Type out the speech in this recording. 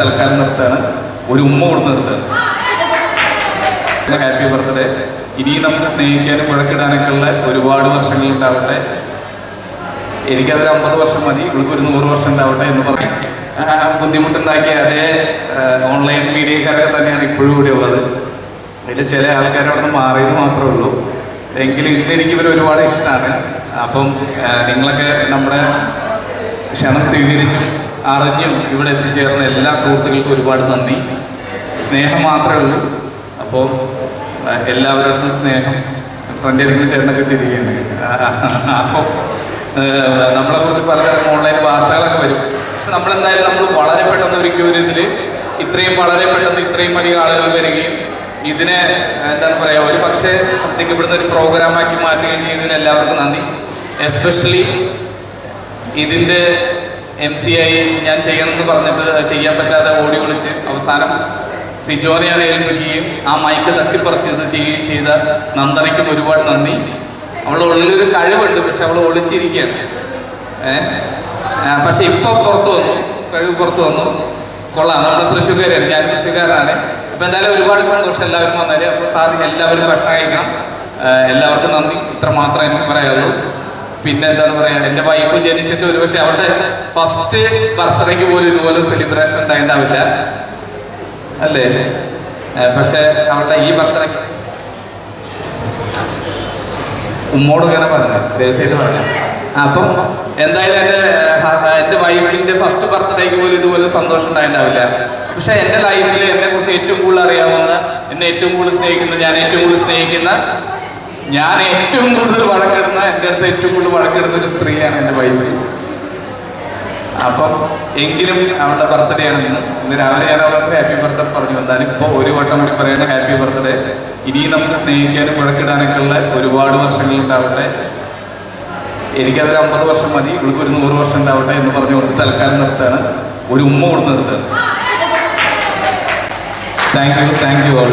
തൽക്കാലം നിർത്താണ്, ഒരു ഉമ്മ കൊടുത്ത് നിർത്താണ്. Happy birthday. ഇനിയും നമുക്ക് സ്നേഹിക്കാനും മുഴക്കിടാനൊക്കെ ഉള്ള ഒരുപാട് വർഷങ്ങളുണ്ടാവട്ടെ. എനിക്കതൊരു 50 വർഷം മതി, ഇവൾക്കൊരു 100 വർഷം ഉണ്ടാവട്ടെ എന്ന് പറഞ്ഞ് ബുദ്ധിമുട്ടുണ്ടാക്കിയ അതേ ഓൺലൈൻ മീഡിയക്കാരൊക്കെ തന്നെയാണ് ഇപ്പോഴും ഇവിടെ ഉള്ളത്. അതിൽ ചില ആൾക്കാർ അവിടെ നിന്ന് മാറിയത് മാത്രമേ ഉള്ളൂ. എങ്കിലും ഇന്ന് എനിക്ക് ഇവർ ഒരുപാട് ഇഷ്ടമാണ്. അപ്പം നിങ്ങളൊക്കെ നമ്മുടെ ക്ഷണം സ്വീകരിച്ചും അറിഞ്ഞും ഇവിടെ എത്തിച്ചേർന്ന എല്ലാ സുഹൃത്തുക്കൾക്കും ഒരുപാട് നന്ദി. സ്നേഹം മാത്രമേ ഉള്ളൂ. അപ്പോൾ എല്ലാവരുടെ സ്നേഹം. ഫ്രണ്ടിലിരുന്ന് ചേട്ടനൊക്കെ ചിരിക്കുകയാണ്. അപ്പോൾ നമ്മളെക്കുറിച്ച് പലതരം ഓൺലൈൻ വാർത്തകളൊക്കെ വരും. പക്ഷെ നമ്മളെന്തായാലും നമ്മൾ വളരെ പെട്ടെന്ന് ഒരു ഇതിൽ വളരെ പെട്ടെന്ന് ഇത്രയും അധികം ആളുകൾ വരികയും ഇതിനെ എന്താണ് പറയുക, ഒരു പക്ഷേ ശ്രദ്ധിക്കപ്പെടുന്ന ഒരു പ്രോഗ്രാമാക്കി മാറ്റുകയും ചെയ്തതിന് എല്ലാവർക്കും നന്ദി. എസ്പെഷ്യലി ഇതിൻ്റെ MC ആയി ഞാൻ ചെയ്യണമെന്ന് പറഞ്ഞിട്ട് ചെയ്യാൻ പറ്റാതെ ഓടി വിളിച്ച് അവസാനം സിജോനെ ഞാൻ ഏൽപ്പിക്കുകയും ആ മൈക്ക് തട്ടിപ്പറിച്ച് ഇത് ചെയ്യുകയും ചെയ്ത നന്ദനയ്ക്കും ഒരുപാട് നന്ദി. അവളുടെ ഉള്ളിലൊരു കഴിവുണ്ട്, പക്ഷെ അവൾ ഒളിച്ചിരിക്കുകയാണ്. പക്ഷെ ഇപ്പോൾ കഴിവ് പുറത്തു വന്നു. കൊള്ളാം. നമ്മുടെ തൃശ്ശൂർക്കാരാണ്, ഞാൻ തൃശ്ശൂർക്കാരാണ്. അപ്പോൾ എന്തായാലും ഒരുപാട് സന്തോഷം എല്ലാവരും വന്നാല്. അപ്പോൾ സാധിക്കും എല്ലാവരും ഭക്ഷണം കഴിക്കണം. എല്ലാവർക്കും നന്ദി. ഇത്ര മാത്രമേ എനിക്ക് പറയാനുള്ളൂ. പിന്നെ എന്താണ് പറയുക, എൻ്റെ വൈഫ് ജനിച്ചിട്ട് ഒരുപക്ഷെ അവിടുത്തെ ഫസ്റ്റ് ബർത്ത്ഡേക്ക് പോലും ഇതുപോലെ സെലിബ്രേഷൻ ഉണ്ടായിട്ടാവില്ല അല്ലേ. പക്ഷെ അവിടുത്തെ ഈ ബർത്ത്ഡേക്ക് ഉമ്മോട് ഇങ്ങനെ പറഞ്ഞു, രഹസ്യമായിട്ട് പറഞ്ഞു. അപ്പം എന്തായാലും എൻ്റെ വൈഫിൻ്റെ ഫസ്റ്റ് ബർത്ത്ഡേക്ക് പോലും ഇതുപോലെ സന്തോഷം ഉണ്ടായിട്ടാവില്ല. പക്ഷെ എൻ്റെ ലൈഫിൽ എന്നെക്കുറിച്ച് ഏറ്റവും കൂടുതൽ അറിയാവുന്ന, എന്നെ ഏറ്റവും കൂടുതൽ സ്നേഹിക്കുന്ന, ഞാൻ ഏറ്റവും കൂടുതൽ സ്നേഹിക്കുന്ന, ഞാൻ ഏറ്റവും കൂടുതൽ വഴക്കിടുന്ന, എൻ്റെ അടുത്ത് ഏറ്റവും കൂടുതൽ വഴക്കിടുന്ന ഒരു സ്ത്രീയാണ് എൻ്റെ വൈഫ്. അപ്പം എങ്കിലും അവളുടെ ബർത്ത്ഡേ ആണ് ഇന്ന് രാവിലെ ഞാൻ അവളുടെ ഹാപ്പി ബർത്ത്ഡേ പറഞ്ഞു. എന്തായാലും ഇപ്പോൾ ഒരു വട്ടം കൂടി പറയുന്നത് ഹാപ്പി ബർത്ത്ഡേ. ഇനിയും നമുക്ക് സ്നേഹിക്കാനും മുഴക്കിടാനൊക്കെ ഉള്ള ഒരുപാട് വർഷങ്ങളുണ്ടാവട്ടെ. എനിക്കതൊരു 50 വർഷം മതി, ഇവൾക്കൊരു 100 വർഷം ഉണ്ടാവട്ടെ എന്ന് പറഞ്ഞുകൊണ്ട് തൽക്കാലം നിർത്താണ്, ഒരു ഉമ്മ കൊടുത്ത് നിർത്താണ്. Thank you all.